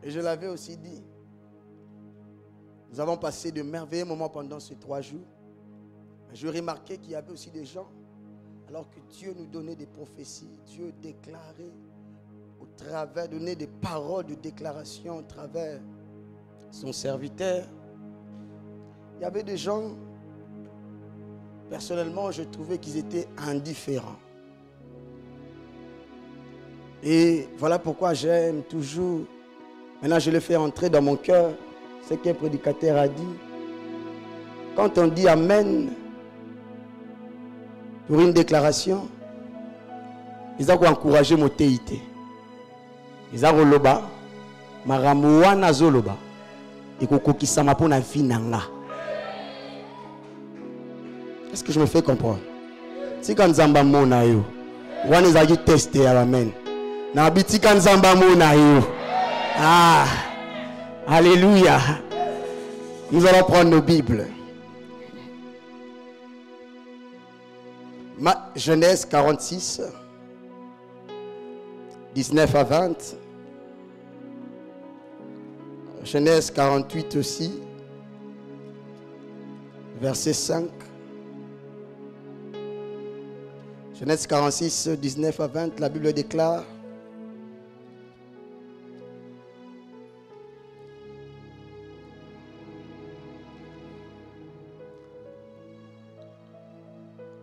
Et je l'avais aussi dit. Nous avons passé de merveilleux moments pendant ces 3 jours. Je remarquais qu'il y avait aussi des gens, alors que Dieu nous donnait des prophéties, Dieu déclarait au travers, donnait des paroles de déclaration au travers son serviteur. Il y avait des gens, personnellement, je trouvais qu'ils étaient indifférents. Et voilà pourquoi j'aime toujours, maintenant je le fais entrer dans mon cœur, ce qu'un prédicateur a dit. Quand on dit Amen pour une déclaration, ils ont encouragé mon TIT. Ils ont loba, maramuana zoloba, et kokokisama pour na vie nanga. Est-ce que je me fais comprendre? Si quand Zamba mona yo, one is a testé à Amen. Na biti quand Zamba mona yo. Ah, alléluia. Nous allons prendre nos Bibles. Genèse 46, 19 à 20. Genèse 48 aussi, verset 5. Genèse 46, 19 à 20, la Bible déclare: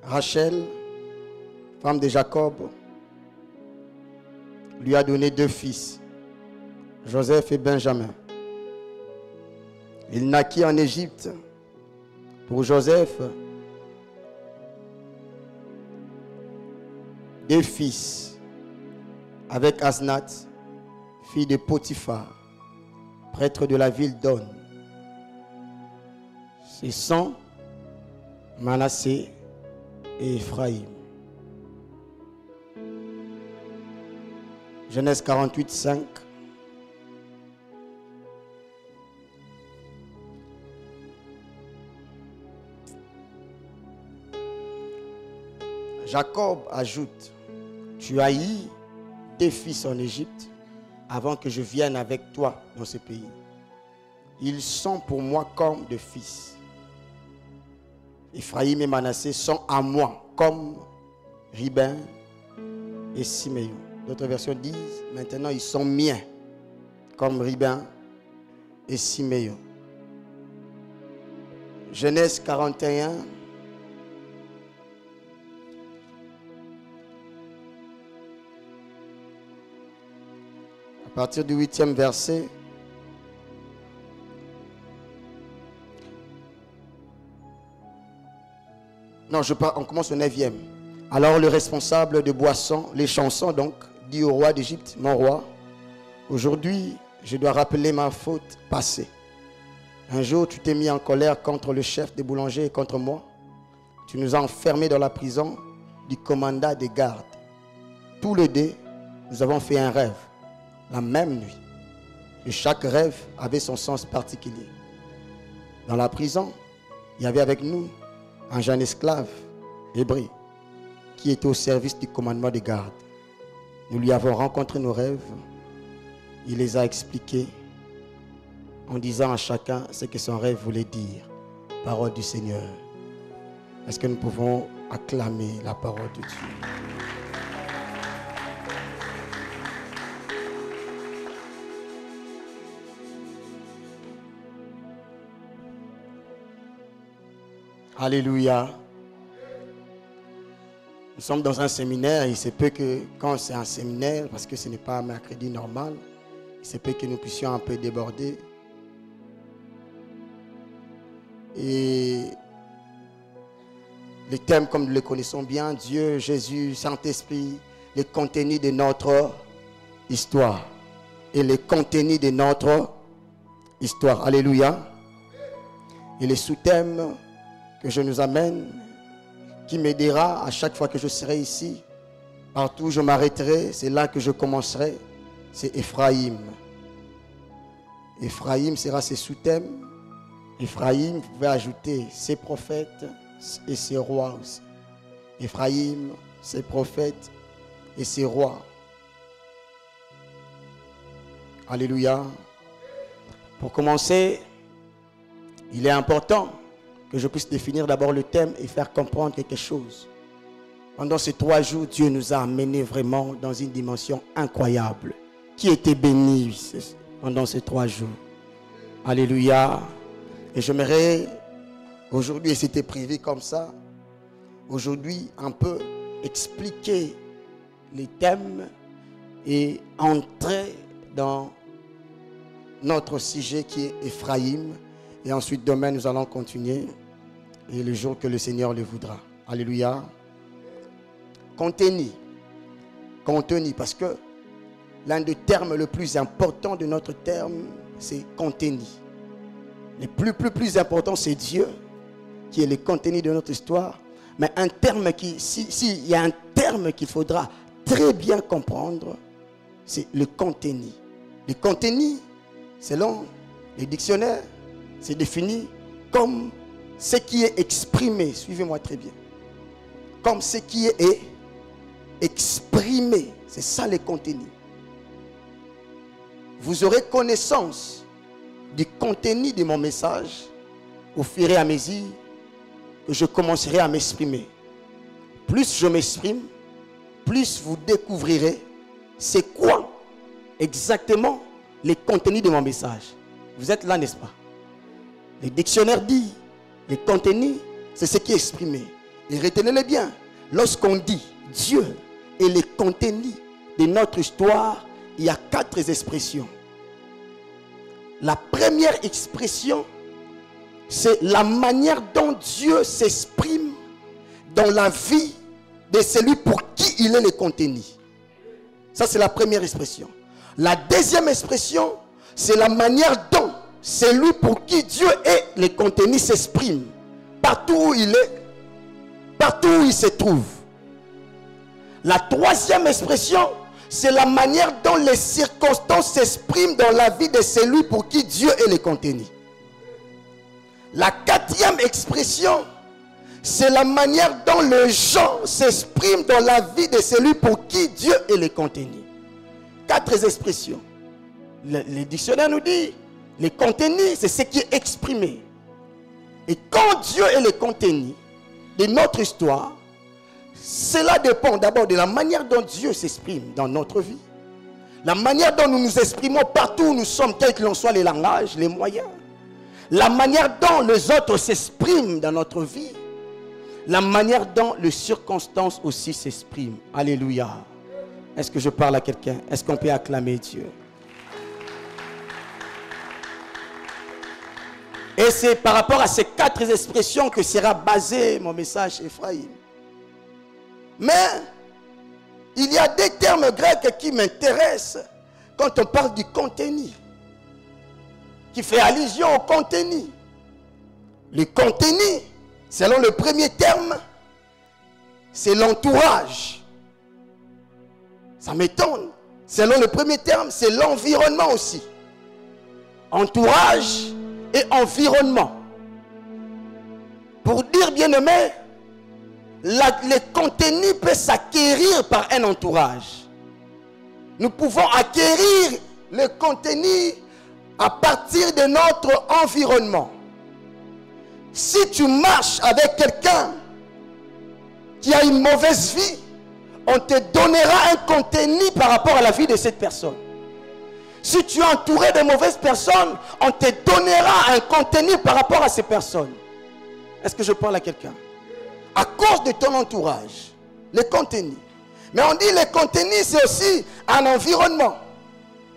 Rachel, femme de Jacob, lui a donné 2 fils, Joseph et Benjamin. Il naquit en Égypte. Pour Joseph, 2 fils, avec Asnath, fille de Potiphar, prêtre de la ville d'On. Ce sont Manassé et Ephraïm. Genèse 48, 5. Jacob ajoute: tu haïs 2 fils en Égypte avant que je vienne avec toi dans ce pays. Ils sont pour moi comme 2 fils. Ephraïm et Manassé sont à moi comme Ruben et Siméon. D'autres versions disent: maintenant ils sont miens comme Ruben et Siméon. Genèse 41. À partir du 8e verset. Non, on commence au 9e. Alors le responsable de boissons, les chansons donc, dit au roi d'Égypte: mon roi, aujourd'hui je dois rappeler ma faute passée. Un jour tu t'es mis en colère contre le chef des boulangers et contre moi. Tu nous as enfermés dans la prison du commandant des gardes. Tous les 2, nous avons fait un rêve, la même nuit. Et chaque rêve avait son sens particulier. Dans la prison, il y avait avec nous un jeune esclave hébreu qui était au service du commandement des gardes. Nous lui avons rencontré nos rêves. Il les a expliqués en disant à chacun ce que son rêve voulait dire. Parole du Seigneur. Est-ce que nous pouvons acclamer la parole de Dieu? Alléluia. Nous sommes dans un séminaire. Il se peut que quand c'est un séminaire, parce que ce n'est pas un mercredi normal, il se peut que nous puissions un peu déborder. Et les thèmes, comme nous les connaissons bien, Dieu, Jésus, Saint-Esprit, les contenus de notre histoire. Et les contenus de notre histoire. Alléluia. Et les sous-thèmes que je nous amène, qui m'aidera à chaque fois que je serai ici, partout où je m'arrêterai, c'est là que je commencerai, c'est Ephraïm. Ephraïm sera ses sous-thèmes. Ephraïm, vous pouvez ajouter ses prophètes et ses rois aussi. Ephraïm, ses prophètes et ses rois. Alléluia. Pour commencer, il est important que je puisse définir d'abord le thème et faire comprendre quelque chose. Pendant ces 3 jours, Dieu nous a amenés vraiment dans une dimension incroyable. Qui était béni pendant ces 3 jours? Alléluia. Et j'aimerais aujourd'hui, et c'était prévu comme ça, aujourd'hui un peu expliquer les thèmes et entrer dans notre sujet qui est Ephraïm. Et ensuite demain nous allons continuer et le jour que le Seigneur le voudra. Alléluia. Contenu, parce que l'un des termes le plus important de notre terme, c'est contenu. Le plus important, c'est Dieu, qui est le contenu de notre histoire. Mais un terme il y a un terme qu'il faudra très bien comprendre, c'est le contenu. Le contenu, selon les dictionnaires, c'est défini comme ce qui est exprimé. Suivez-moi très bien. Comme ce qui est exprimé. C'est ça le contenu. Vous aurez connaissance du contenu de mon message au fur et à mesure que je commencerai à m'exprimer. Plus je m'exprime, plus vous découvrirez c'est quoi exactement les contenus de mon message. Vous êtes là, n'est-ce pas? Le dictionnaire dit, les contenus, c'est ce qui est exprimé. Et retenez-le bien, lorsqu'on dit Dieu est le contenu de notre histoire, il y a 4 expressions. La première expression, c'est la manière dont Dieu s'exprime dans la vie de celui pour qui il est le contenu. Ça, c'est la première expression. La deuxième expression, c'est la manière dont celui pour qui Dieu est le contenu s'exprime. Partout où il est, partout où il se trouve. La troisième expression, c'est la manière dont les circonstances s'expriment dans la vie de celui pour qui Dieu est le contenu. La quatrième expression, c'est la manière dont les gens s'expriment dans la vie de celui pour qui Dieu est le contenu. 4 expressions. Le dictionnaire nous dit, le contenu, c'est ce qui est exprimé. Et quand Dieu est le contenu de notre histoire, cela dépend d'abord de la manière dont Dieu s'exprime dans notre vie. La manière dont nous nous exprimons partout où nous sommes, quels que soient les langages, les moyens. La manière dont les autres s'expriment dans notre vie. La manière dont les circonstances aussi s'expriment. Alléluia. Est-ce que je parle à quelqu'un? Est-ce qu'on peut acclamer Dieu? Et c'est par rapport à ces 4 expressions que sera basé mon message Ephraïm. Mais il y a des termes grecs qui m'intéressent quand on parle du contenu, qui fait allusion au contenu. Le contenu, selon le premier terme, c'est l'entourage. Ça m'étonne. Selon le premier terme, c'est l'environnement aussi. Entourage et environnement. Pour dire bien aimé, le contenu peut s'acquérir par un entourage. Nous pouvons acquérir le contenu à partir de notre environnement. Si tu marches avec quelqu'un qui a une mauvaise vie, on te donnera un contenu par rapport à la vie de cette personne. Si tu es entouré de mauvaises personnes, on te donnera un contenu par rapport à ces personnes. Est-ce que je parle à quelqu'un? À cause de ton entourage, le contenu. Mais on dit le contenu, c'est aussi un environnement.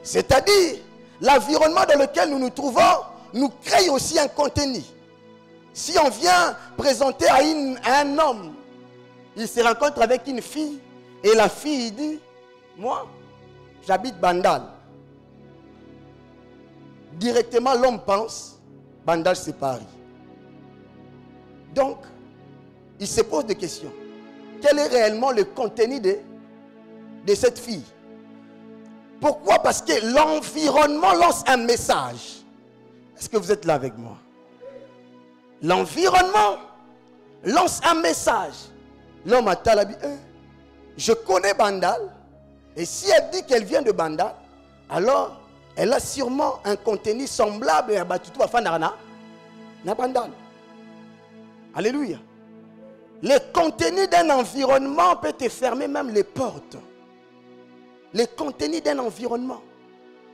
C'est-à-dire, l'environnement dans lequel nous nous trouvons nous crée aussi un contenu. Si on vient présenter à un homme, il se rencontre avec une fille, et la fille dit, moi, j'habite Bandal. Directement, l'homme pense, Bandal c'est Paris. Donc, il se pose des questions. Quel est réellement le contenu de cette fille? Pourquoi? Parce que l'environnement lance un message. Est-ce que vous êtes là avec moi? L'environnement lance un message. L'homme attend la vie. Je connais Bandal. Et si elle dit qu'elle vient de Bandal, alors elle a sûrement un contenu semblable à Batutu Afanarana. Alléluia. Le contenu d'un environnement peut te fermer même les portes. Le contenu d'un environnement.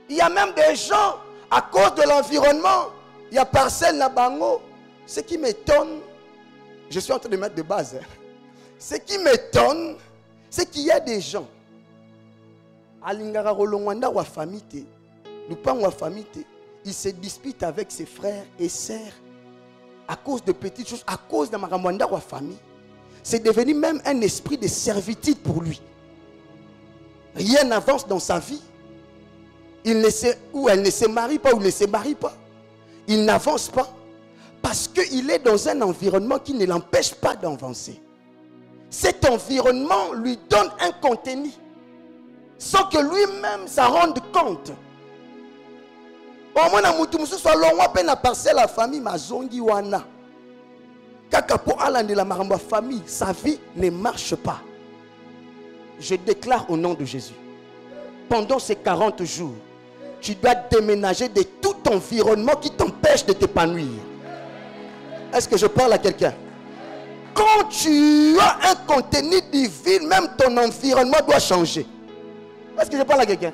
Il y a même des gens, à cause de l'environnement, il y a parcelle Nabango. Ce qui m'étonne, je suis en train de mettre de base. Ce qui m'étonne, c'est qu'il y a des gens. Il se dispute avec ses frères et sœurs à cause de petites choses, à cause de Maramwanda ou famille. C'est devenu même un esprit de servitude pour lui. Rien n'avance dans sa vie. Il ne sait où elle ne se marie pas ou ne se marie pas. Il n'avance pas parce qu'il est dans un environnement qui ne l'empêche pas d'avancer. Cet environnement lui donne un contenu sans que lui-même s'en rende compte. Au moins, la famille mazongi wana. Kakapo alande la maramba famille, sa vie ne marche pas. Je déclare au nom de Jésus. Pendant ces 40 jours, tu dois déménager de tout environnement qui t'empêche de t'épanouir. Est-ce que je parle à quelqu'un? Quand tu as un contenu divin, même ton environnement doit changer. Est-ce que je parle à quelqu'un?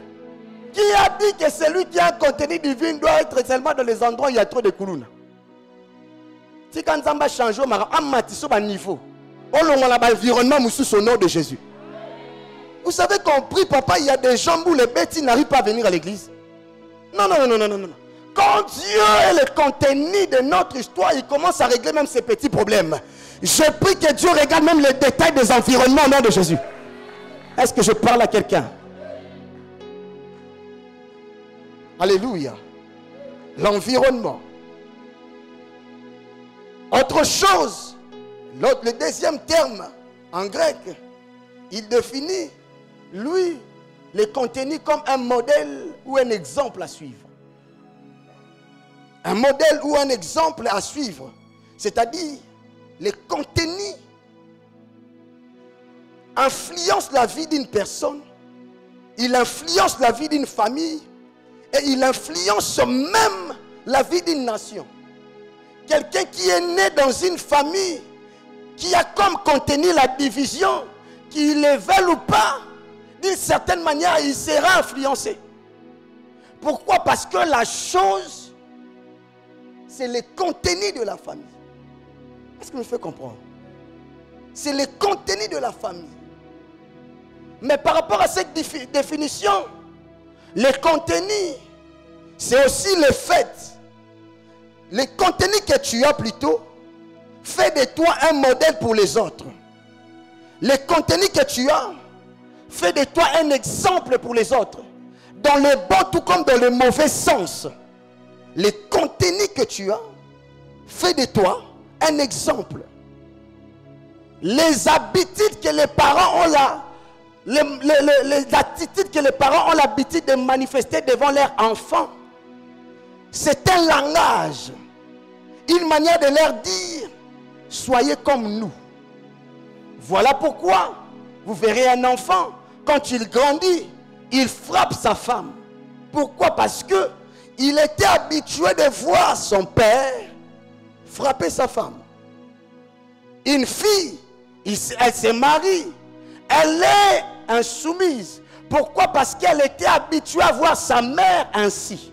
Qui a dit que celui qui a un contenu divin doit être seulement dans les endroits où il y a trop de koulouna? Si quand ça va changer, on va matissé au niveau. On a l'environnement au nom de Jésus. Vous savez qu'on prie, papa, il y a des gens où les bêtis n'arrivent pas à venir à l'église. Non. Quand Dieu est le contenu de notre histoire, il commence à régler même ces petits problèmes. Je prie que Dieu regarde même les détails des environnements au nom de Jésus. Est-ce que je parle à quelqu'un? Alléluia. L'environnement. Autre chose, le deuxième terme en grec, il définit, lui, le contenu comme un modèle ou un exemple à suivre. Un modèle ou un exemple à suivre. C'est-à-dire, le contenu influence la vie d'une personne, il influence la vie d'une famille et il influence même la vie d'une nation. Quelqu'un qui est né dans une famille qui a comme contenu la division, qu'il le veuille ou pas, d'une certaine manière, il sera influencé. Pourquoi? Parce que la chose, c'est le contenu de la famille. Est-ce que je me fais comprendre? C'est le contenu de la famille. Mais par rapport à cette définition, le contenu, c'est aussi le fait. Le contenu que tu as plutôt fait de toi un modèle pour les autres. Le contenu que tu as fait de toi un exemple pour les autres. Dans le bon tout comme dans le mauvais sens. Le contenu que tu as fait de toi un exemple. Les habitudes que les parents ont là, les attitudes que les parents ont l'habitude de manifester devant leurs enfants, c'est un langage, une manière de leur dire, soyez comme nous. Voilà pourquoi vous verrez un enfant, quand il grandit, il frappe sa femme. Pourquoi? Parce que il était habitué de voir son père frapper sa femme. Une fille, elle se marie, elle est insoumise. Pourquoi? Parce qu'elle était habituée à voir sa mère ainsi.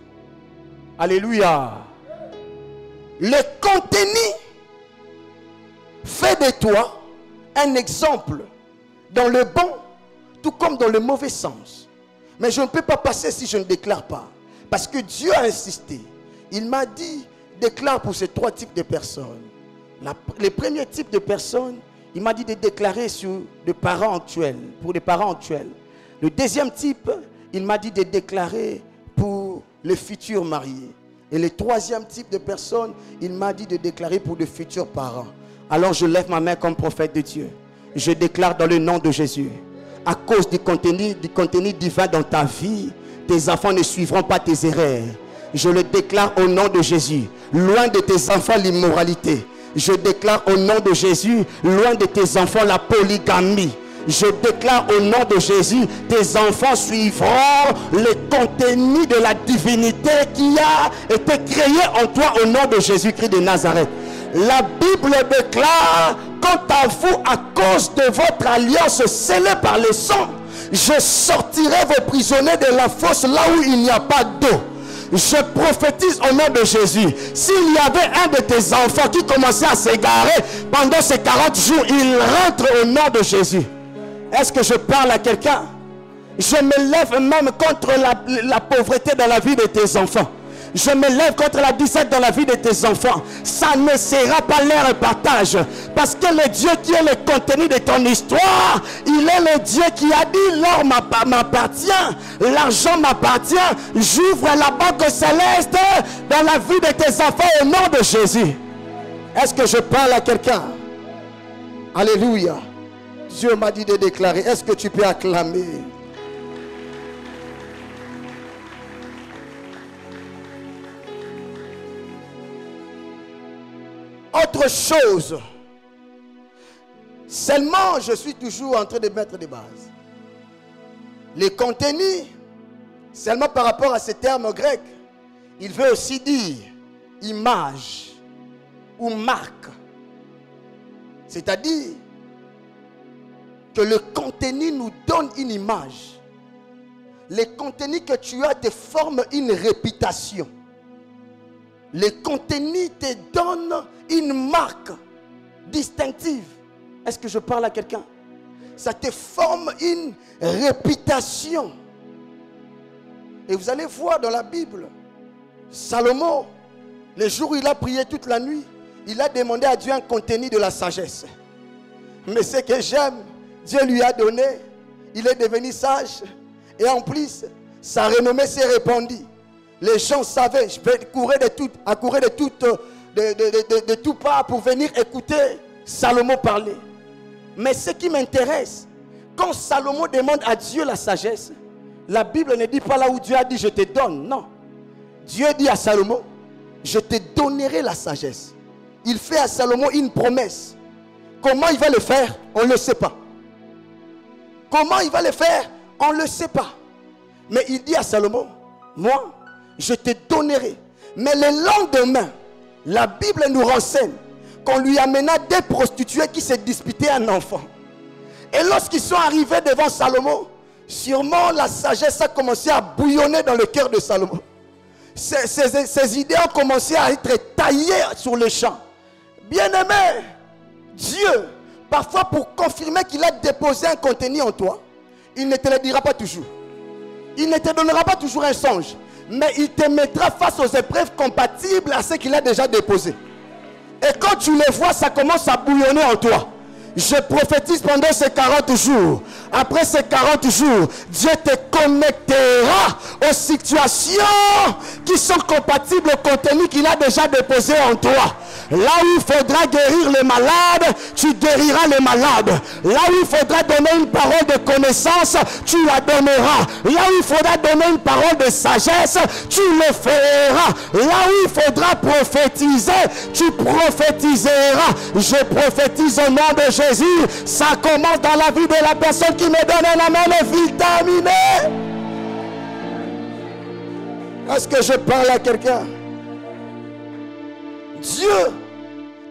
Alléluia. Le contenu fait de toi un exemple dans le bon tout comme dans le mauvais sens. Mais je ne peux pas passer si je ne déclare pas. Parce que Dieu a insisté. Il m'a dit, déclare pour ces 3 types de personnes. Le premier type de personnes, il m'a dit de déclarer sur des parents actuels, pour des parents actuels. Le deuxième type, il m'a dit de déclarer pour les futurs mariés. Et le troisième type de personnes, il m'a dit de déclarer pour de futurs parents. Alors je lève ma main comme prophète de Dieu. Je déclare dans le nom de Jésus, à cause du contenu divin dans ta vie, tes enfants ne suivront pas tes erreurs. Je le déclare au nom de Jésus. Loin de tes enfants l'immoralité. Je déclare au nom de Jésus, loin de tes enfants la polygamie. Je déclare au nom de Jésus, tes enfants suivront le contenu de la divinité qui a été créé en toi au nom de Jésus-Christ de Nazareth. La Bible déclare, quant à vous, à cause de votre alliance scellée par le sang, je sortirai vos prisonniers de la fosse là où il n'y a pas d'eau. Je prophétise au nom de Jésus. S'il y avait un de tes enfants qui commençait à s'égarer pendant ces 40 jours, il rentre au nom de Jésus. Est-ce que je parle à quelqu'un? Je me lève même contre la pauvreté dans la vie de tes enfants. Je me lève contre la disette dans la vie de tes enfants. Ça ne sera pas leur partage. Parce que le Dieu qui est le contenu de ton histoire, il est le Dieu qui a dit, l'or m'appartient, l'argent m'appartient. J'ouvre la banque céleste dans la vie de tes enfants au nom de Jésus. Est-ce que je parle à quelqu'un? Alléluia. Dieu m'a dit de déclarer. Est-ce que tu peux acclamer? Autre chose, seulement je suis toujours en train de mettre des bases. Les contenus, seulement par rapport à ces termes grecs, il veut aussi dire image ou marque. C'est-à-dire que le contenu nous donne une image. Les contenus que tu as te forment une réputation. Les contenus te donnent une marque distinctive. Est-ce que je parle à quelqu'un? Ça te forme une réputation. Et vous allez voir dans la Bible, Salomon, le jour où il a prié toute la nuit, il a demandé à Dieu un contenu de la sagesse. Mais ce que j'aime, Dieu lui a donné. Il est devenu sage. Et en plus, sa renommée s'est répandue. Les gens savaient, je vais courir de tout part pour venir écouter Salomon parler. Mais ce qui m'intéresse, quand Salomon demande à Dieu la sagesse, la Bible ne dit pas là où Dieu a dit je te donne. Non. Dieu dit à Salomon, je te donnerai la sagesse. Il fait à Salomon une promesse. Comment il va le faire? On ne le sait pas. Comment il va le faire? On ne le sait pas. Mais il dit à Salomon, moi, je te donnerai. Mais le lendemain, la Bible nous renseigne qu'on lui amena des prostituées qui se disputaient un enfant. Et lorsqu'ils sont arrivés devant Salomon, sûrement la sagesse a commencé à bouillonner dans le cœur de Salomon. Ces idées ont commencé à être taillées sur le champ. Bien-aimé, Dieu, parfois pour confirmer qu'il a déposé un contenu en toi, il ne te le dira pas toujours. Il ne te donnera pas toujours un songe. Mais il te mettra face aux épreuves compatibles à ce qu'il a déjà déposé. Et quand tu le vois, ça commence à bouillonner en toi. Je prophétise pendant ces 40 jours. Après ces 40 jours, Dieu te connectera aux situations qui sont compatibles au contenu qu'il a déjà déposé en toi. Là où il faudra guérir les malades, tu guériras les malades. Là où il faudra donner une parole de connaissance, tu la donneras. Là où il faudra donner une parole de sagesse, tu le feras. Là où il faudra prophétiser, tu prophétiseras. Je prophétise au nom de Jésus. Ça commence dans la vie de la personne qui me donne un amen vitaminé. Est-ce que je parle à quelqu'un? Dieu,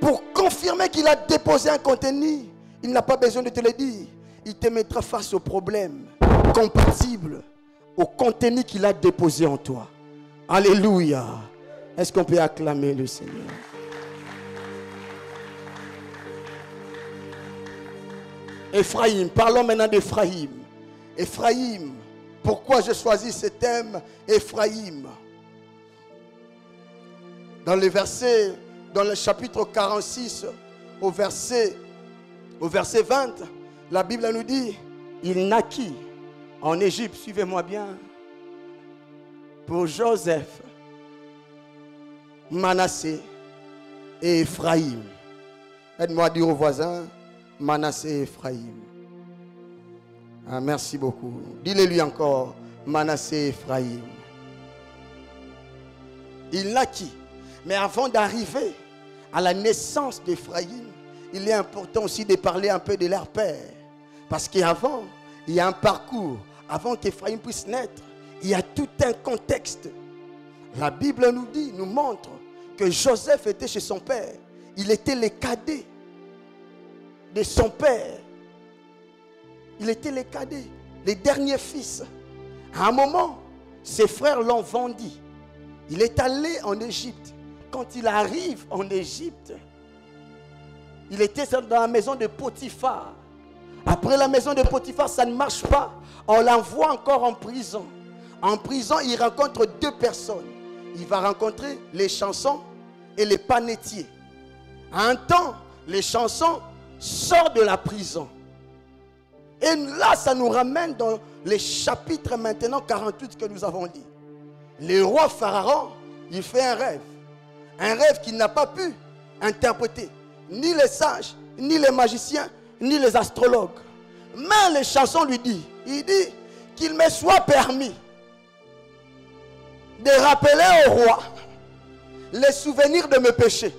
pour confirmer qu'il a déposé un contenu, il n'a pas besoin de te le dire. Il te mettra face au problème compatible au contenu qu'il a déposé en toi. Alléluia. Est-ce qu'on peut acclamer le Seigneur? Ephraïm, parlons maintenant d'Ephraïm. Ephraïm, pourquoi j'ai choisi ce thème Ephraïm? Dans le chapitre 46, au verset 20, la Bible nous dit, il naquit en Égypte, suivez-moi bien, pour Joseph, Manassé et Ephraïm. Aide-moi à dire aux voisins, Manassé et Ephraïm. Ah, merci beaucoup. Dis-le-lui encore, Manassé et Ephraïm. Il naquit. Mais avant d'arriver à la naissance d'Ephraïm, il est important aussi de parler un peu de leur père. Parce qu'avant, il y a un parcours. Avant qu'Éphraïm puisse naître, il y a tout un contexte. La Bible nous dit, nous montre que Joseph était chez son père. Il était le cadet de son père. Il était le cadet, le dernier fils. À un moment, ses frères l'ont vendu. Il est allé en Égypte. Quand il arrive en Égypte, il était dans la maison de Potiphar. Après la maison de Potiphar, ça ne marche pas. On l'envoie encore en prison. En prison, il rencontre deux personnes. Il va rencontrer les chansons et les panetiers. À un temps, les chansons sortent de la prison. Et là, ça nous ramène dans les chapitres maintenant 48 que nous avons dit. Le roi Pharaon, il fait un rêve. Un rêve qu'il n'a pas pu interpréter. Ni les sages, ni les magiciens, ni les astrologues. Mais les chansons lui disent, il dit qu'il me soit permis de rappeler au roi les souvenirs de mes péchés.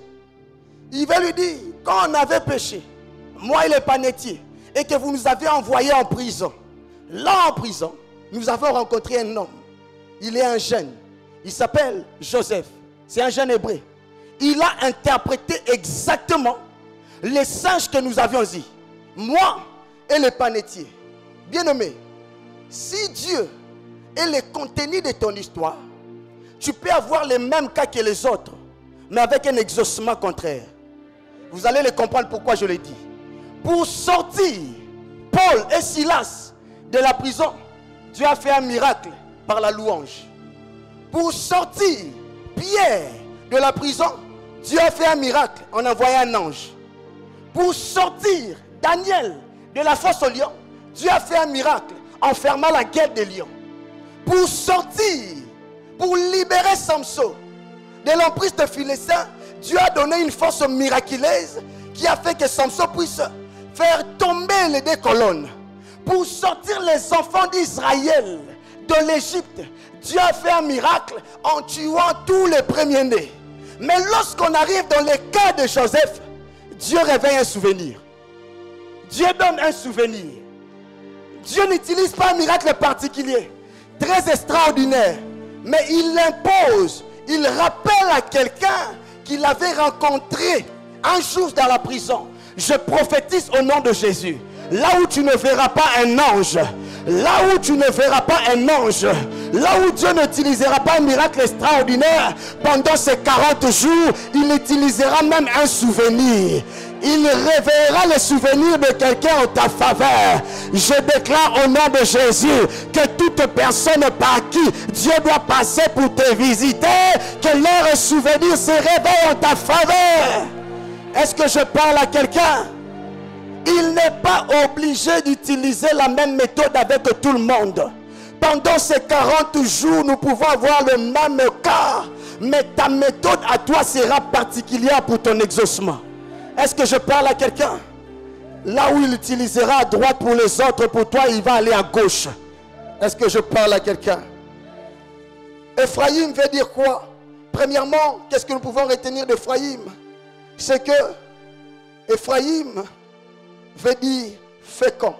Il va lui dire, quand on avait péché, moi et les panetiers, et que vous nous avez envoyés en prison. Là en prison, nous avons rencontré un homme. Il est un jeune. Il s'appelle Joseph. C'est un jeune hébreu. Il a interprété exactement les singes que nous avions dit. Moi et les panetiers. Bien-aimé, si Dieu est le contenu de ton histoire, tu peux avoir les mêmes cas que les autres, mais avec un exaucement contraire. Vous allez le comprendre pourquoi je le dis. Pour sortir Paul et Silas de la prison, Dieu a fait un miracle par la louange. Pour sortir Pierre de la prison, Dieu a fait un miracle en envoyant un ange. Pour sortir Daniel de la fosse aux lions, Dieu a fait un miracle en fermant la gueule des lions. Pour sortir, pour libérer Samson de l'emprise de Philistin, Dieu a donné une force miraculeuse qui a fait que Samson puisse faire tomber les deux colonnes. Pour sortir les enfants d'Israël de l'Égypte, Dieu a fait un miracle en tuant tous les premiers-nés. Mais lorsqu'on arrive dans le cas de Joseph, Dieu réveille un souvenir. Dieu donne un souvenir. Dieu n'utilise pas un miracle particulier, très extraordinaire, mais il l'impose. Il rappelle à quelqu'un qu'il avait rencontré un jour dans la prison. Je prophétise au nom de Jésus. Là où tu ne verras pas un ange, là où tu ne verras pas un ange, là où Dieu n'utilisera pas un miracle extraordinaire, pendant ces 40 jours, il utilisera même un souvenir. Il réveillera le souvenir de quelqu'un en ta faveur. Je déclare au nom de Jésus que toute personne par qui Dieu doit passer pour te visiter, que leur souvenir se réveille en ta faveur. Est-ce que je parle à quelqu'un? Il n'est pas obligé d'utiliser la même méthode avec tout le monde. Pendant ces 40 jours, nous pouvons avoir le même cas, mais ta méthode à toi sera particulière pour ton exaucement. Est-ce que je parle à quelqu'un? Là où il utilisera à droite pour les autres, pour toi, il va aller à gauche. Est-ce que je parle à quelqu'un? Ephraïm veut dire quoi? Premièrement, qu'est-ce que nous pouvons retenir d'Ephraïm? C'est que Ephraïm veut dire fécond.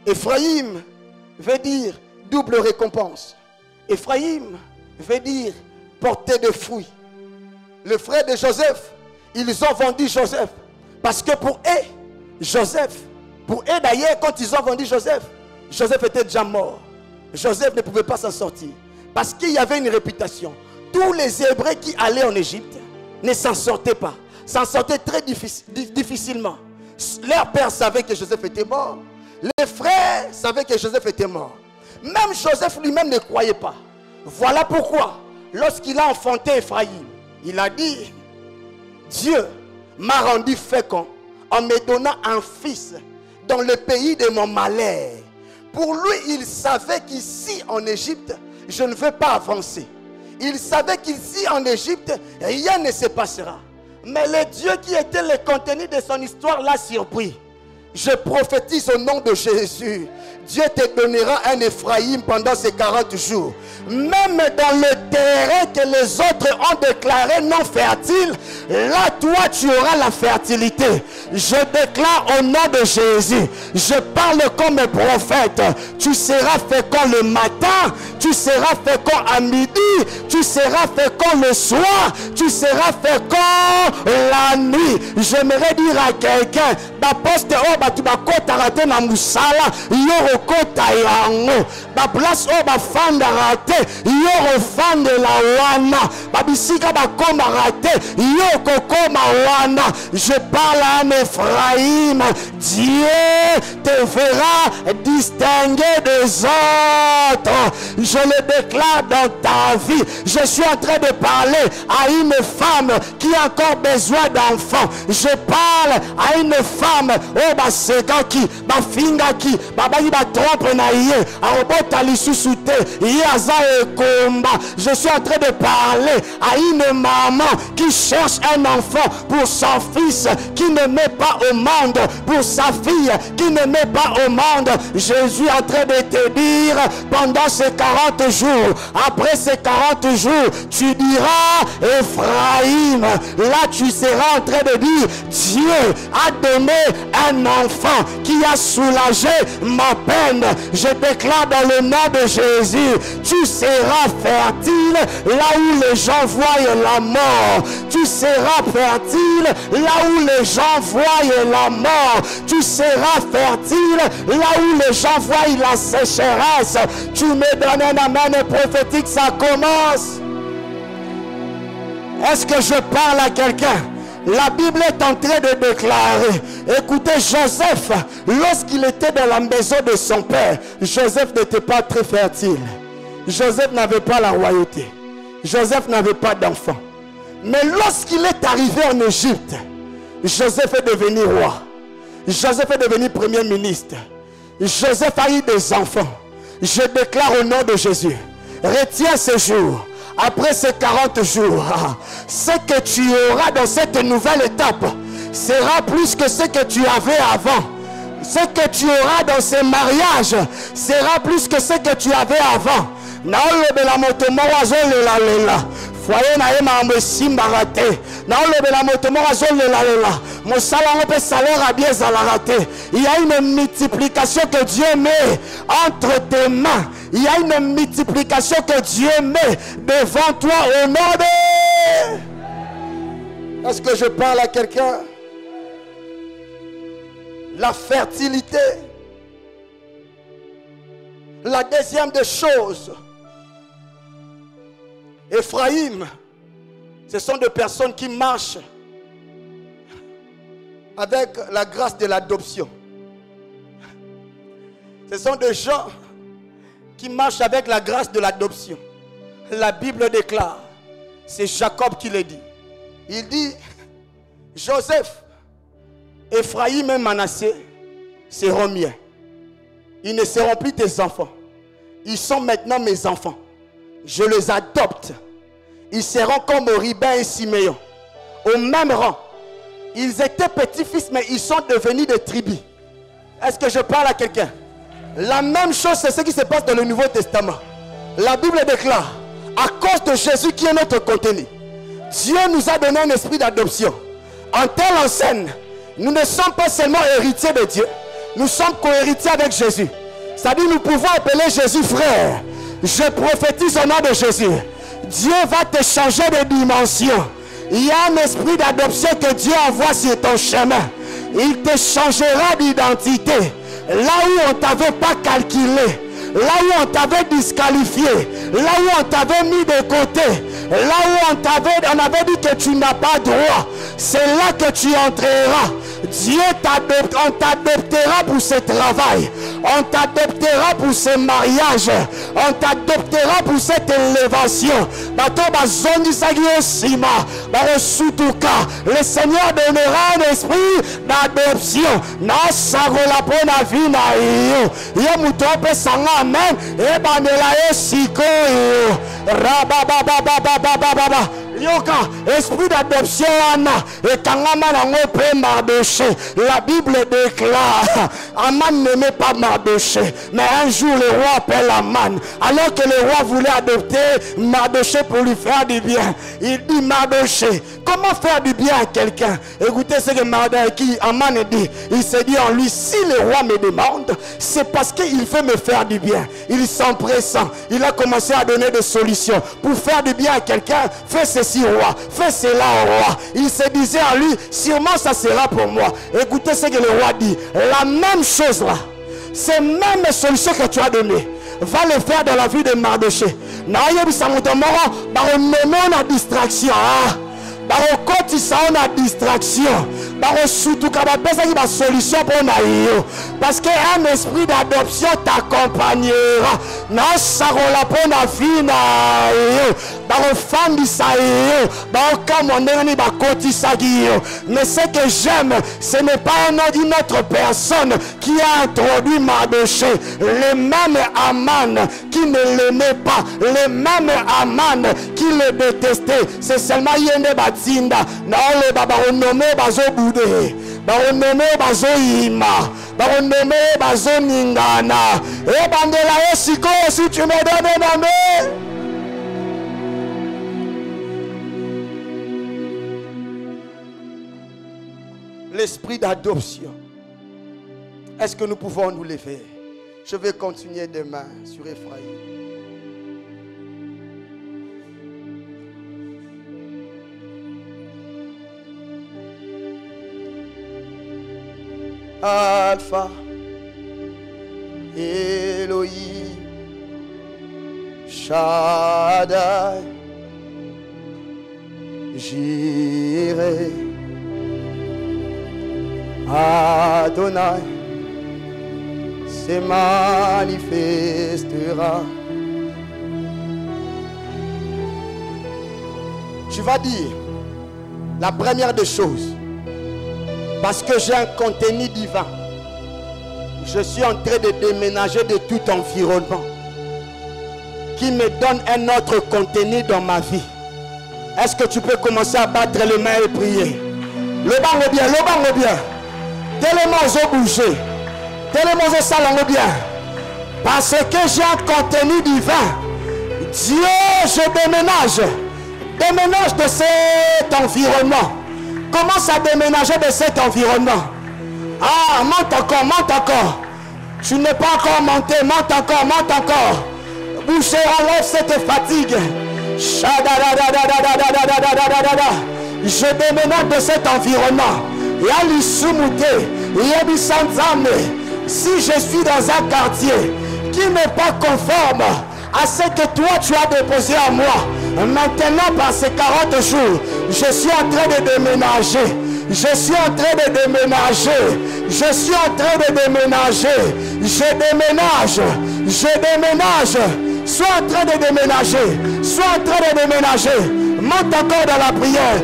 Ephraïm veut dire double récompense. Ephraïm veut dire porter de fruits. Le frère de Joseph, ils ont vendu Joseph. Parce que pour eux, Joseph, pour eux d'ailleurs, quand ils ont vendu Joseph, Joseph était déjà mort. Joseph ne pouvait pas s'en sortir. Parce qu'il y avait une réputation. Tous les Hébreux qui allaient en Égypte ne s'en sortaient pas. S'en sortaient très difficilement. Leur père savait que Joseph était mort. Les frères savaient que Joseph était mort. Même Joseph lui-même ne croyait pas. Voilà pourquoi, lorsqu'il a enfanté Ephraïm, il a dit, Dieu m'a rendu fécond en me donnant un fils dans le pays de mon malheur. Pour lui, il savait qu'ici en Égypte, je ne vais pas avancer. Il savait qu'ici en Égypte, rien ne se passera. Mais le Dieu qui était le contenu de son histoire l'a surpris. Je prophétise au nom de Jésus. Dieu te donnera un Ephraïm pendant ces 40 jours. Même dans le terrain que les autres ont déclaré non fertile, là toi tu auras la fertilité. Je déclare au nom de Jésus, je parle comme un prophète. Tu seras fécond le matin, tu seras fécond à midi, tu seras fécond le soir, tu seras fécond la nuit. J'aimerais dire à quelqu'un, d'aposte oh tu vas rater na musala, yo kota yango, ba place oh ba fanda raté, yo refande la wana, ba bisika ba koma raté, yo kokoma wana. Je parle à un Ephraïm, Dieu te fera distinguer des autres. Je le déclare dans ta vie. Je suis en train de parler à une femme qui a encore besoin d'enfants. Je parle à une femme, oh ba segaki, ba fingaki, ba ba trompe na ye, arobota lisusu te, ye aza ekomba. Je suis en train de parler à une maman qui cherche un enfant pour son fils qui ne met pas au monde, pour sa fille qui ne met pas au monde. Jésus est en train de te dire, pendant ces 40 jours, après ces 40 jours, tu diras Ephraïm. Là tu seras en train de dire, Dieu a donné un enfant qui a soulagé ma peine. Je déclare dans le nom de Jésus, tu seras fertile là où les gens voient la mort. Tu seras fertile là où les gens voient la mort. Tu seras fertile là où les gens voient la sécheresse. Tu me donnes un amen prophétique, ça commence. Est-ce que je parle à quelqu'un? La Bible est en train de déclarer. Écoutez, Joseph, lorsqu'il était dans la maison de son père, Joseph n'était pas très fertile. Joseph n'avait pas la royauté. Joseph n'avait pas d'enfant. Mais lorsqu'il est arrivé en Égypte, Joseph est devenu roi. Joseph est devenu premier ministre. Joseph a eu des enfants. Je déclare au nom de Jésus, retiens ce jour. Après ces 40 jours, ce que tu auras dans cette nouvelle étape sera plus que ce que tu avais avant. Ce que tu auras dans ces mariages sera plus que ce que tu avais avant. Foyer na yema mbesimba te. Na olobela moto mo azolela lela. Mosala ngope salaire a bien raté. Il y a une multiplication que Dieu met entre tes mains. Il y a une multiplication que Dieu met devant toi au nom de... Est-ce que je parle à quelqu'un? La fertilité. La deuxième des choses. Ephraïm, ce sont des personnes qui marchent avec la grâce de l'adoption. Ce sont des gens qui marchent avec la grâce de l'adoption. La Bible déclare, c'est Jacob qui le dit. Il dit, Joseph, Ephraïm et Manassé seront miens. Ils ne seront plus tes enfants. Ils sont maintenant mes enfants. Je les adopte. Ils seront comme Ruben et Siméon, au même rang. Ils étaient petits-fils, mais ils sont devenus des tribus. Est-ce que je parle à quelqu'un? La même chose, c'est ce qui se passe dans le Nouveau Testament. La Bible déclare, à cause de Jésus qui est notre contenu, Dieu nous a donné un esprit d'adoption. En telle enseigne, nous ne sommes pas seulement héritiers de Dieu, nous sommes co-héritiers avec Jésus. C'est-à-dire, nous pouvons appeler Jésus frère. Je prophétise au nom de Jésus. Dieu va te changer de dimension. Il y a un esprit d'adoption que Dieu envoie sur ton chemin. Il te changera d'identité. Là où on ne t'avait pas calculé, là où on t'avait disqualifié, là où on t'avait mis de côté, là où on avait dit que tu n'as pas droit, c'est là que tu entreras. Dieu t'adopte, on t'adoptera pour ce travail, on t'adoptera pour ce mariage, on t'adoptera pour cette élévation. Le Seigneur donnera un esprit d'adoption. Yoka, esprit d'adoption, et Kangama n'a Mardoché. La Bible déclare, Aman n'aimait pas Mardoché, mais un jour le roi appelle Aman. Alors que le roi voulait adopter Mardoché pour lui faire du bien, il dit Mardoché, comment faire du bien à quelqu'un? Écoutez ce que Aman dit. Il s'est dit en lui, si le roi me demande, c'est parce qu'il veut me faire du bien. Il s'empresse. Il a commencé à donner des solutions. Pour faire du bien à quelqu'un, fais ceci au roi, fais cela au roi. Il se disait en lui, sûrement ça sera pour moi. Écoutez ce que le roi dit. La même chose là, ces mêmes solutions que tu as données, va le faire dans la vie de Mardoché. On a distraction. Bakoti ça on a distraction. Surtout quand on a une solution pour naïo. Parce qu'un esprit d'adoption t'accompagnera. Na sarola pour na vie naïo. Fandi saïo. Kamoneni bakoti sagio. Mais ce que j'aime, ce n'est pas une autre personne qui a introduit Mardoché. Le même Aman qui ne l'aimait pas. Le même Aman qui le détestait. C'est seulement Yende Batinda. Na ole baronome bazo bude. Baronome bazo ima. Baronome bazo ningana. Et bandela osiko si tu me donnes un nom. L'esprit d'adoption. Est-ce que nous pouvons nous lever? Je vais continuer demain sur Ephraïm. Alpha, Elohim, Shaddai, Jireh, Adonai, se manifestera. Tu vas dire la première des choses. Parce que j'ai un contenu divin. Je suis en train de déménager de tout environnement qui me donne un autre contenu dans ma vie. Est-ce que tu peux commencer à battre les mains et prier? Le banc bien, le banc bien. Tellement j'ai bougé. Tellement j'ai salon bien. Parce que j'ai un contenu divin. Dieu, je déménage. Déménage de cet environnement. Commence à déménager de cet environnement. Ah, monte encore, monte encore. Tu n'es pas encore monté, monte encore, monte encore. Boucher, enlève cette fatigue. Je déménage de cet environnement. Si je suis dans un quartier qui n'est pas conforme à ce que toi tu as déposé à moi, maintenant par ces 40 jours, je suis en train de déménager. Je suis en train de déménager. Je suis en train de déménager. Je déménage. Je déménage. Sois en train de déménager. Sois en train de déménager. Monte encore dans la prière.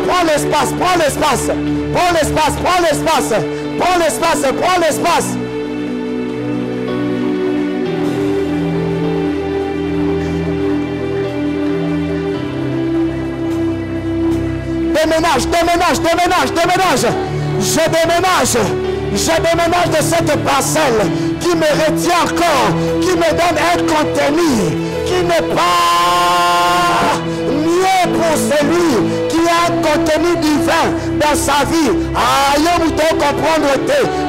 Prends l'espace. Prends l'espace. Prends l'espace. Prends l'espace. Prends l'espace. Prends l'espace. Déménage, déménage, déménage, déménage. Je déménage. Je déménage de cette parcelle qui me retient encore, qui me donne un contenu qui n'est pas mieux pour celui qui a un contenu divin dans sa vie. Aïe, vous devez comprendre.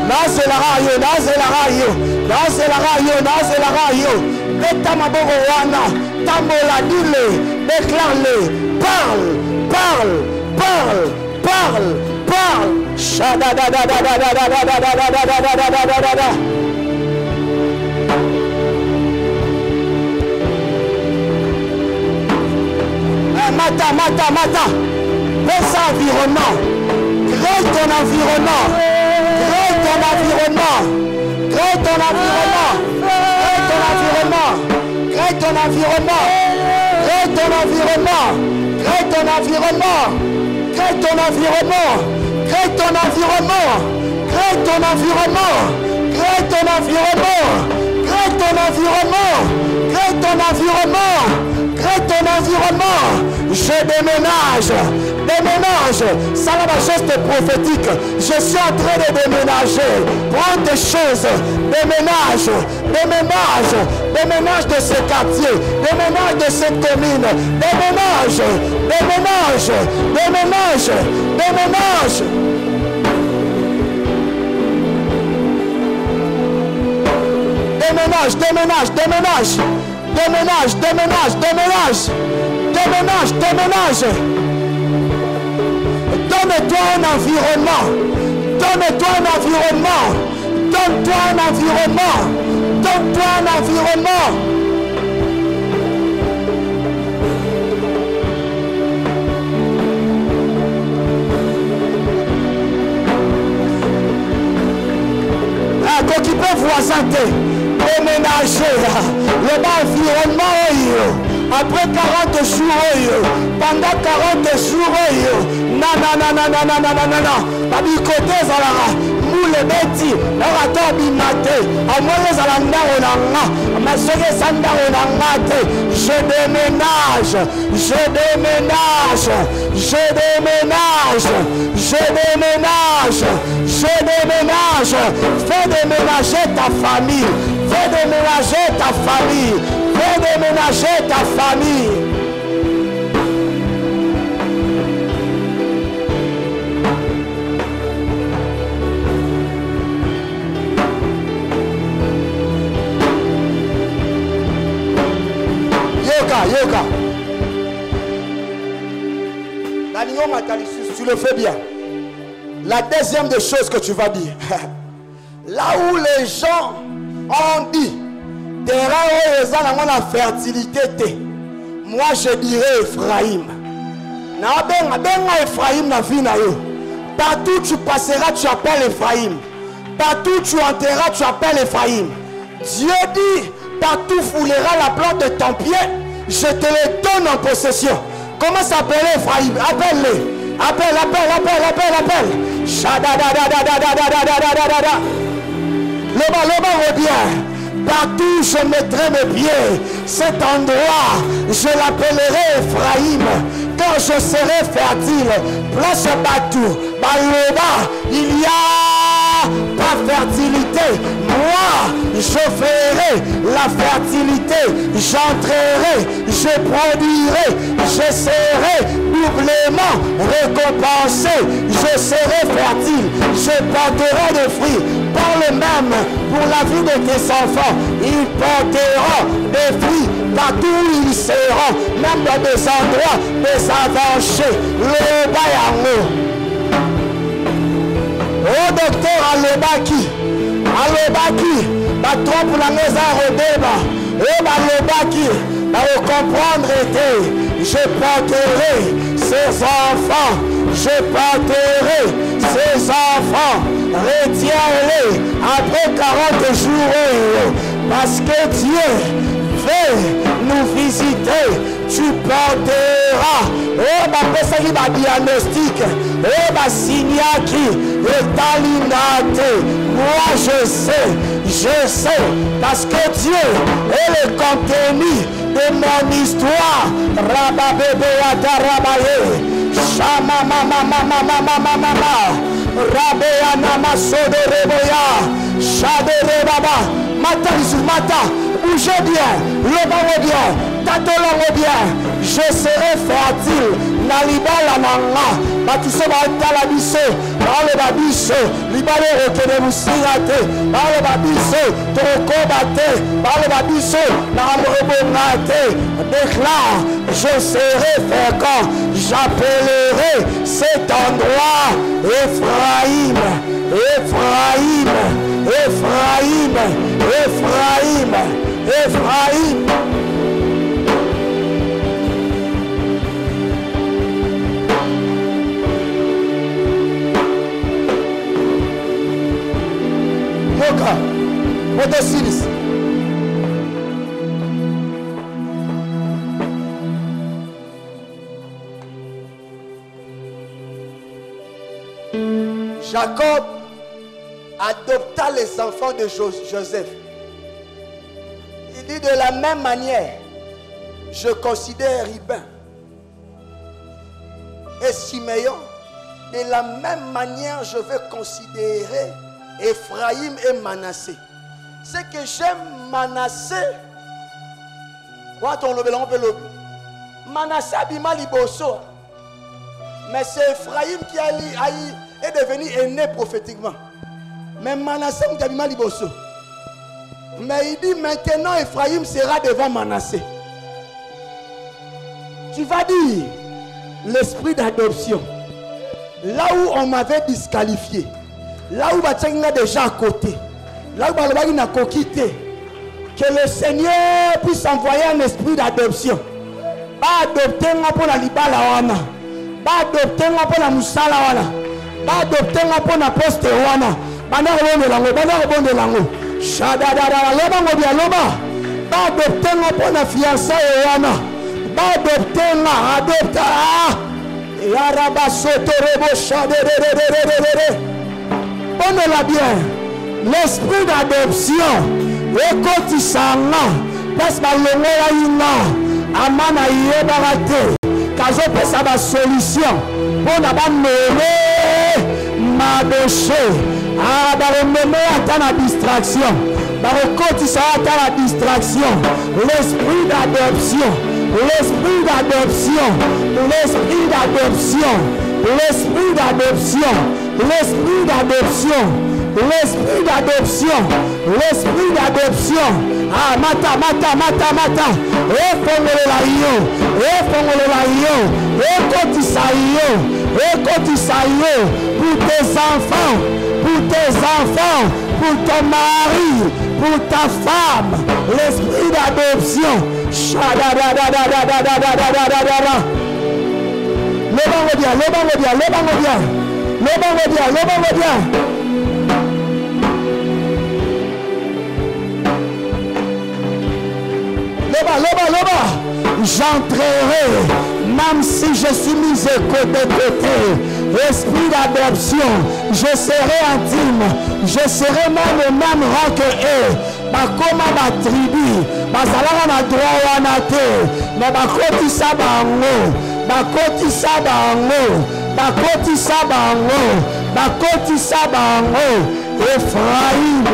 Nazélarayo, Nazélarayo, Nazélarayo, Nazélarayo. Betamaborowana, Tambola, dis-le, déclare-le, parle, parle. Parle, parle, parle. Mata, mata, mata. Baisse environnement. Crée ton environnement. Crée ton environnement. Crée ton environnement. Crée ton environnement. Crée ton environnement. Crée ton environnement. Crée ton environnement. Crée ton environnement. Crée ton environnement. Crée ton environnement. Crée ton environnement. Crée ton environnement. Crée ton environnement. Crée ton environnement. Je déménage. Déménage. Ça là, ma geste prophétique. Je suis en train de déménager. Prends tes choses. Déménage. Déménage. Déménage de ce quartier. Déménage de cette commune. Déménage. Déménage. Déménage. Déménage. Déménage, déménage, déménage. Déménage, déménage, déménage. Déménage, déménage. Donne-toi un environnement. Donne-toi un environnement. Donne-toi un environnement. Donne-toi un environnement. Occupez voisin, déménager l'environnement. Après 40 jours, pendant 40 jours, non, du côté Zalara, moule beti, orateur bimate, à moi les alanda onanga, ma soeur sanda onanga, je déménage, je déménage, je déménage, je déménage, je déménage, fais déménager ta famille, fais déménager ta famille, fais déménager ta famille. Yoga. Tu le fais bien. La deuxième des choses que tu vas dire. Là où les gens ont dit, terrain la fertilité, moi je dirais Ephraïm. Partout tu passeras, tu appelles Ephraïm. Partout tu entreras, tu appelles Ephraïm. Dieu dit, partout foulera la plante de ton pied, je te le donne en possession. Comment s'appelle Ephraïm? Appelle-le. Appelle. Loba revient. Partout je mettrai mes pieds. Cet endroit, je l'appellerai Ephraïm. Quand je serai fertile, place Batou, Baloba, il y a pas fertilité. Moi, je ferai la fertilité. J'entrerai, je produirai, je serai doublement récompensé. Je serai fertile, je porterai des fruits. Parle même pour la vie de tes enfants. Ils porteront des fruits partout où ils seront, même dans des endroits désavanchés. Le bayango. Oh docteur Alobaki, patron pour la maison Rodeba, Alobaki, au comprendre était, je porterai ses enfants, je porterai ses enfants, retiens-les après 40 jours, parce que Dieu veut nous visiter, tu porteras. Oh, ma personne qui va diagnostic. Oh, ma signaki. Et talinate. Moi, je sais. Parce que Dieu est le contenu de mon histoire. Rababebe atarabaye. Shama mama. Rabea namaso de reboya. Shadere baba. Mata. Bougez bien, le bas bien, tatolongo bien, je serai fertile. Nalibala nanga, batuso batala biso, bale babiso, libale rekene musingate, bale babiso, toko bate, bale babiso, namrebongate. Déclare, je serai fécond, j'appellerai cet endroit Ephraïm. Yoga, what does this? Jacob adopta les enfants de Joseph. Il dit de la même manière, je considère Ribin et Siméon. De la même manière, je vais considérer Ephraïm et Manassé. C'est que j'aime Manassé. Manassé abima liboso. Mais c'est Ephraïm qui est devenu aîné prophétiquement. Mais Manassé abima liboso. Mais il dit maintenant Ephraïm sera devant Manassé. Tu vas dire l'esprit d'adoption. Là où on m'avait disqualifié, là où Batchang est déjà à côté, là où Balobagi n'a pas quitté, que le Seigneur puisse envoyer un esprit d'adoption. Pas adopter pour la libala wana, pas adopter pour la musala wana, pas adopter pour la poste wana. Bana rebonde lango, bana rebonde lango. Shadadada loba ngobia loba. Pas adopter pour la fiançailles wana, pas adopter adopta. Prenez-la bien. L'esprit d'adoption. Écoute ça. Parce que le Amana Yebarate. Kazo pesa ba solution. Pour la ma péché. Ah, bah, attend la distraction. Bah, écoute ça, attend la distraction. L'esprit d'adoption. L'esprit d'adoption, l'esprit d'adoption, l'esprit d'adoption, l'esprit d'adoption, l'esprit d'adoption, l'esprit d'adoption. Ah, mata. Pour tes enfants, pour ton mari, pour ta femme, l'esprit d'adoption. J'entrerai, même si je suis mis de côté, esprit d'adoption, je serai intime, je serai même au même rang que eux. Bakoma ba tribu, bazalaka na droit wana te, mais bakotisa bango, bakotisa bango, Ephraïm.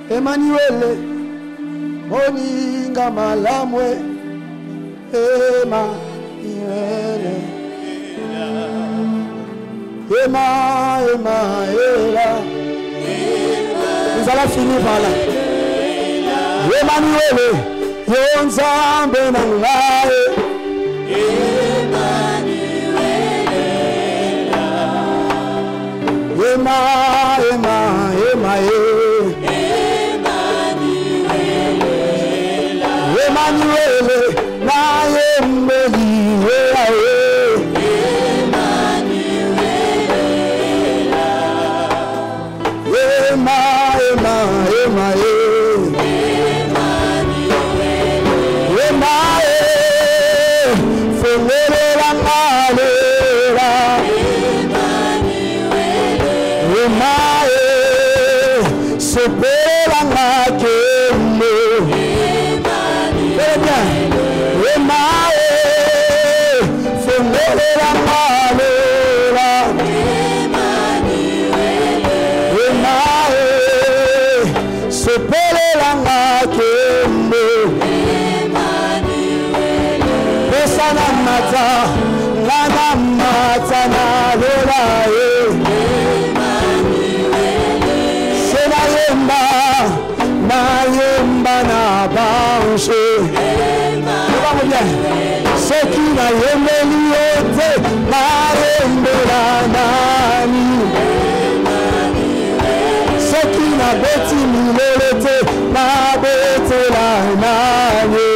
Emmanuel, Moninga Malamwe, Emmanuel, nous allons finir par là. Emmanuel, Yonzambe Nangae, Emmanuel, ce qui n'a yemeliyote marembela nani, ce qui n'a beti milelete na betela nani.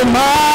Ema,